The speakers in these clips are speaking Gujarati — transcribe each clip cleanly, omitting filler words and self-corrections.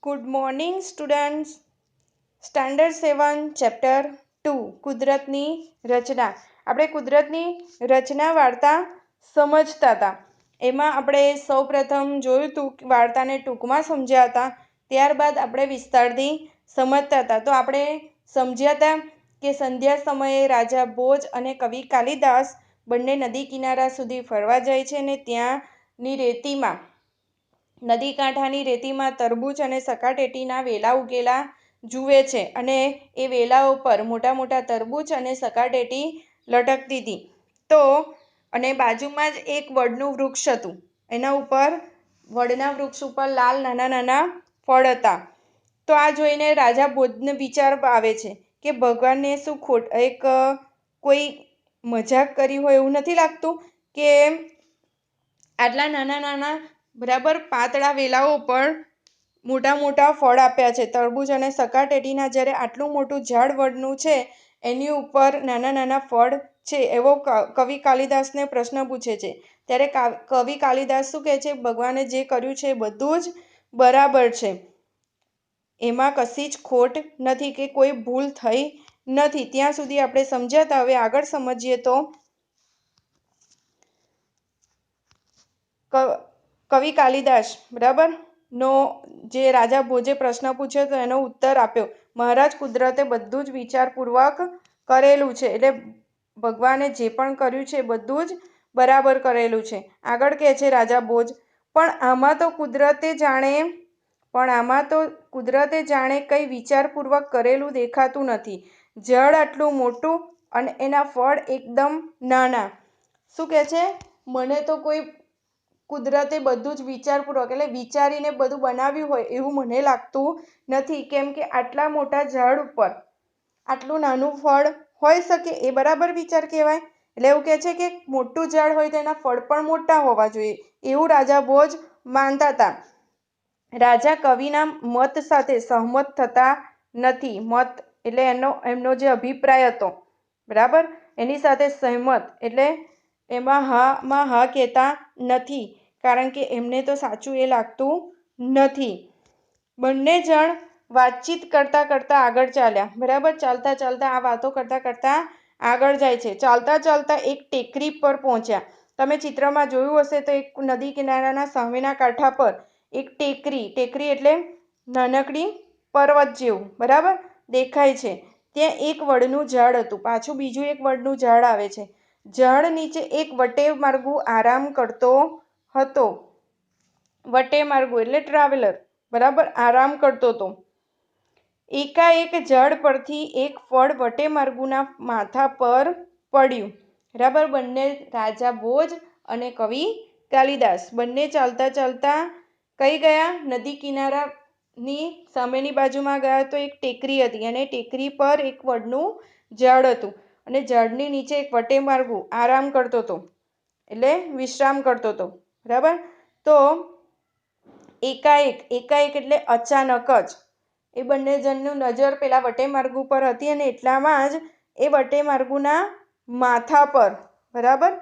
Good morning students. Standard 7 chapter 2 કુદરતની રચના. આપણે કુદરતની રચના વાર્તા સમજતા હતા. એમાં આપણે સૌપ્રથમ જોયું હતું કે વાર્તાને ટૂંકમાં સમજ્યા હતા, ત્યારબાદ આપણે વિસ્તારથી સમજતા હતા. તો આપણે સમજ્યા હતા કે સંધ્યા સમયે રાજા ભોજ અને કવિ કાલિદાસ બંને નદી કિનારા સુધી ફરવા જાય છે અને ત્યાંની રેતીમાં નદી કાંઠાની રેતીમાં તરબૂચ અને સકાટેટીના વેલા ઉગેલા જુએ છે અને એ વેલાઓ પર મોટા મોટા તરબૂચ અને સકાટેટી લટકતી હતી. તો અને બાજુમાં જ એક વડનું વૃક્ષ હતું. એના ઉપર વડના વૃક્ષ ઉપર લાલ નાના નાના ફળ હતા. તો આ જોઈને રાજા ભોજને વિચાર આવે છે કે ભગવાનને શું કોઈ મજાક કરી હોય એવું નથી લાગતું કે આટલા નાના નાના બરાબર પાતળા વેલાઓ પર મોટા મોટા ફળ આપ્યા છે. તરબૂચ અને સકાટેટીના જ્યારે આટલું મોટું ઝાડ વડનું છે એની ઉપર નાના નાના ફળ છે એવો કવિ કાલિદાસને પ્રશ્ન પૂછે છે. ત્યારે કવિ કાલિદાસ શું કહે છે? ભગવાને જે કર્યું છે એ બધું જ બરાબર છે, એમાં કશી જ ખોટ નથી કે કોઈ ભૂલ થઈ નથી. ત્યાં સુધી આપણે સમજ્યા હતા. હવે આગળ સમજીએ તો કવિ કાલિદાસ બરાબર નો જે રાજા ભોજે પ્રશ્ન પૂછ્યો તો એનો ઉત્તર આપ્યો. મહારાજ, કુદરતે બધું જ વિચારપૂર્વક કરેલું છે, એટલે ભગવાને જે પણ કર્યું છે બધું જ બરાબર કરેલું છે. આગળ કહે છે રાજા ભોજ, પણ આમાં તો કુદરતે જાણે કંઈ વિચારપૂર્વક કરેલું દેખાતું નથી. ઝાડ આટલું મોટું અને એના ફળ એકદમ નાના. શું કહે છે? મને તો કુદરતે બધું જ વિચારપૂર્વક એટલે વિચારીને બધું બનાવ્યું હોય એવું મને લાગતું નથી, કેમ કે આટલા મોટા ઝાડ ઉપર આટલું નાનું ફળ હોઈ શકે એ બરાબર વિચાર કહેવાય. એટલે એવું કહે છે કે મોટું ઝાડ હોય તો એના ફળ પણ મોટા હોવા જોઈએ, એવું રાજા ભોજ માનતા હતા. રાજા કવિના મત સાથે સહમત થતા નથી. મત એટલે એમનો જે અભિપ્રાય હતો બરાબર એની સાથે સહમત એટલે એમાં હા કહેતા નથી, કારણ કે એમને તો સાચું એ લાગતું નથી. બંને જણ વાતચીત કરતા કરતા આગળ ચાલ્યા. બરાબર, ચાલતા ચાલતા આ વાતો કરતા કરતા આગળ જાય છે. ચાલતા ચાલતા એક ટેકરી પર પહોંચ્યા. તમે ચિત્રમાં જોયું હશે તો એક નદી કિનારાના સામેના કાંઠા પર એક ટેકરી એટલે નાનકડી પર્વત જેવું બરાબર દેખાય છે. ત્યાં એક વડનું ઝાડ હતું. પાછું બીજું એક વડનું ઝાડ આવે છે. ઝાડ નીચે એક વટેમાર્ગુ આરામ કરતો હતો. વટેમાર્ગુ એટલે ટ્રાવેલર બરાબર આરામ કરતો હતો. એકાએક ઝાડ પરથી એક ફળ વટેમાર્ગુના માથા પર પડ્યું. બરાબર, બંને રાજા ભોજ અને કવિ કાલિદાસ બંને ચાલતા ચાલતા કઈ ગયા? નદી કિનારાની સામેની બાજુમાં ગયા તો એક ટેકરી હતી અને ટેકરી પર એક વડનું ઝાડ હતું અને ઝાડની નીચે એક વટેમાર્ગુ આરામ કરતો હતો એટલે વિશ્રામ કરતો હતો. બરાબર, તો એકાએક એટલે અચાનક જ એ બંને જણનું નજર પેલા વટેમાર્ગુ પર હતી અને એટલામાં જ એ વટેમાર્ગુના માથા પર બરાબર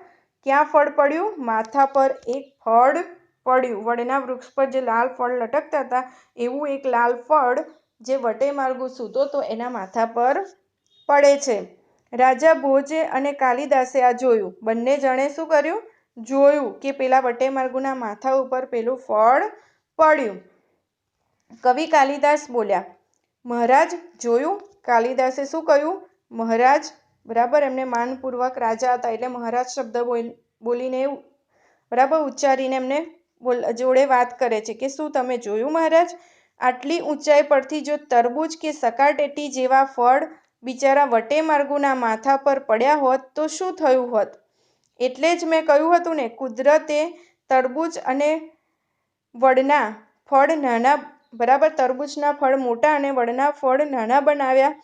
ક્યાં ફળ પડ્યું? માથા પર એક ફળ પડ્યું. વડના વૃક્ષ પર જે લાલ ફળ લટકતા હતા એવું એક લાલ ફળ જે વટેમાર્ગુ સૂતો તો એના માથા પર પડે છે. રાજા ભોજે અને કાલિદાસે આ જોયું. બંને જણે શું કર્યું? જોયું કે પેલા વટેમાર્ગુના માથા ઉપર પેલું ફળ પડ્યું. કવિ કાલિદાસ બોલ્યા, મહારાજ જોયું? કાલિદાસે શું કહ્યું? મહારાજ બરાબર એમને માનપૂર્વક રાજા હતા એટલે મહારાજ શબ્દ બોલીને બરાબર ઉચ્ચારીને એમને જોડે વાત કરે છે કે શું તમે જોયું મહારાજ? આટલી ઊંચાઈ પરથી જો તરબૂચ કે સકાટેટી જેવા ફળ બિચારા વટેમાર્ગુના માથા પર પડ્યા હોત તો શું થયું હોત? એટલે જ મેં કહ્યું હતું ને, કુદરતે તરબૂચ અને વડના ફળ નાના બરાબર તરબૂચના ફળ મોટા અને વડના ફળ નાના બનાવ્યા.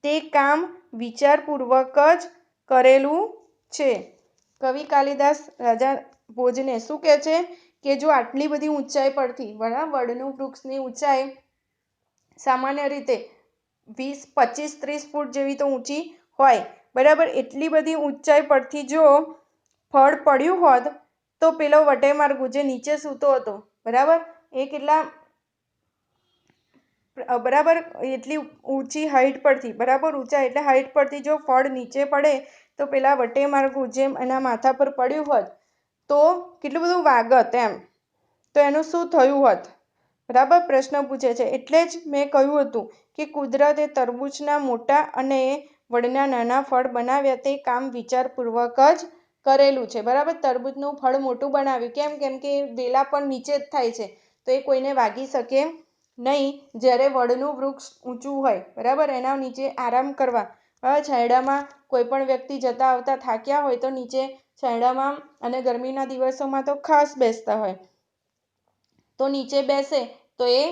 તે કામ વિચારપૂર્વક જ કરેલું છે. કવિ કાલિદાસ રાજા ભોજને શું કહે છે કે જો આટલી બધી ઊંચાઈ પરથી વડનું વૃક્ષની ઊંચાઈ સામાન્ય રીતે 20, 25, 30 ફૂટ જેવી તો ઊંચી હોય બરાબર, એટલી બધી ઊંચાઈ પરથી જો ફળ પડ્યું હોત તો પેલો વટેમાર્ગુ જે નીચે સૂતો હતો બરાબર એ કેટલા બરાબર એટલી ઊંચી હાઈટ પરથી, બરાબર ઊંચા એટલે હાઈટ પરથી જો ફળ નીચે પડે તો પેલા વટે માર્ગું જેમ એના માથા પર પડ્યું હોત તો કેટલું બધું વાગત એમ, તો એનું શું થયું હોત? બરાબર પ્રશ્ન પૂછે છે. એટલે જ મેં કહ્યું હતું કે કુદરતે તરબૂચના મોટા અને વડના નાના ફળ બનાવ્યા તે કામ વિચારપૂર્વક જ કરેલું છે. બરાબર, તરબૂચનું ફળ મોટું બનાવ્યું કેમ કે વેલા પણ નીચે જ થાય છે તો એ કોઈને વાગી શકે નહીં. જ્યારે વડનું વૃક્ષ ઊંચું હોય, બરાબર, એના નીચે આરામ કરવા, છાંયડામાં કોઈ પણ વ્યક્તિ જતા આવતા થાક્યા હોય તો નીચે છાંયડામાં, અને ગરમીના દિવસોમાં તો ખાસ બેસતા હોય, તો નીચે બેસે તો એ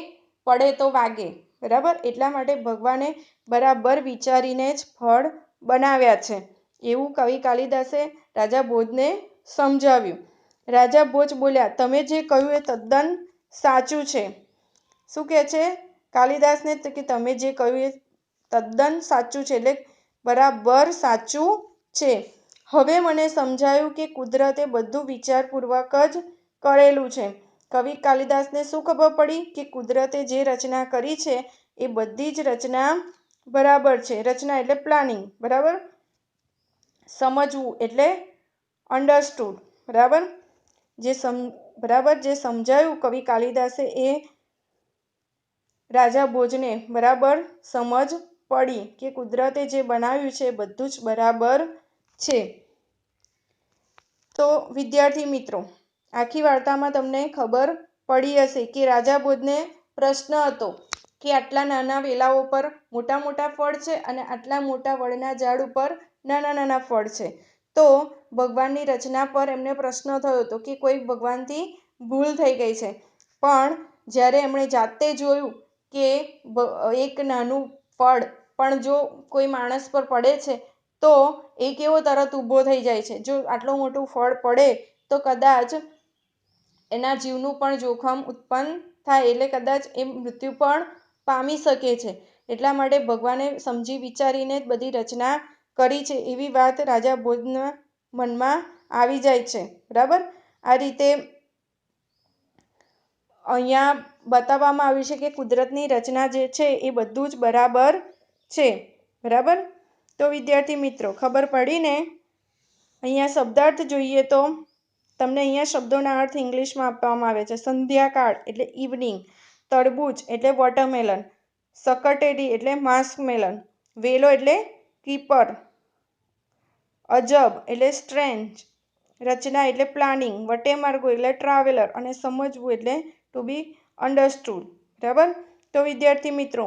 પડે તો વાગે. બરાબર, એટલા માટે ભગવાને બરાબર વિચારીને જ ફળ બનાવ્યા છે, એવું કવિ કાલિદાસે રાજા ભોજને સમજાવ્યું. રાજા ભોજ બોલ્યા, તમે જે કહ્યું એ તદ્દન સાચું છે. શું કહે છે કાલિદાસને? તો કે તમે જે કહ્યું એ તદ્દન સાચું છે, એટલે બરાબર સાચું છે. હવે મને સમજાયું કે કુદરતે બધું વિચારપૂર્વક જ કરેલું છે. કવિ કાલિદાસને શું ખબર પડી કે કુદરતે જે રચના કરી છે એ બધી જ રચના બરાબર છે. રચના એટલે પ્લાનિંગ, બરાબર, સમજવું એટલે અન્ડરસ્ટુડ, બરાબર. બરાબર જે સમજાયું કવિ કાલિદાસે એ રાજા ભોજને બરાબર સમજ પડી કે કુદરતે જે બનાવ્યું છે એ બધું જ બરાબર છે. તો વિદ્યાર્થી મિત્રો, આખી વાર્તામાં તમને ખબર પડી હશે કે રાજા ભોજને પ્રશ્ન હતો કે આટલા નાના વેલાઓ પર મોટા મોટા ફળ છે અને આટલા મોટા વડના ઝાડ ઉપર નાના નાના ફળ છે. તો ભગવાનની રચના પર એમને પ્રશ્ન થયો હતો કે કોઈ ભગવાનથી ભૂલ થઈ ગઈ છે. પણ જ્યારે એમણે જાતે જોયું કે એક નાનું ફળ પણ જો કોઈ માણસ પર પડે છે તો એ કેવો તરત ઊભો થઈ જાય છે. જો આટલું મોટું ફળ પડે તો કદાચ એના જીવનું પણ જોખમ ઉત્પન્ન થાય, એટલે કદાચ એ મૃત્યુ પણ પામી શકે છે. એટલા માટે ભગવાને સમજી વિચારીને જ બધી રચના કરી છે, એવી વાત રાજા ભોજના મનમાં આવી જાય છે. બરાબર, આ રીતે અહીંયા બતાવવામાં આવ્યું છે કે કુદરતની રચના જે છે એ બધું જ બરાબર છે. બરાબર, તો વિદ્યાર્થી મિત્રો ખબર પડી ને? અહીંયા શબ્દાર્થ જોઈએ તો તમને અહીંયા શબ્દોના અર્થ ઇંગ્લિશમાં આપવામાં આવે છે. સંધ્યાકાળ એટલે ઇવનિંગ, તરબૂચ એટલે વોટરમેલન, સકટેરી એટલે માસ્કમેલન, વેલો એટલે કીપર, અજબ એટલે સ્ટ્રેન્જ, રચના એટલે પ્લાનિંગ, વટેમાર્ગુ એટલે ટ્રાવેલર, અને સમજવું એટલે ટુ બી અન્ડરસ્ટુડ. બરાબર, તો વિદ્યાર્થી મિત્રો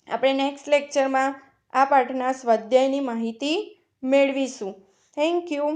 આપણે નેક્સ્ટ લેક્ચરમાં આ પાઠના સ્વાધ્યાયની માહિતી મેળવીશું. Thank you.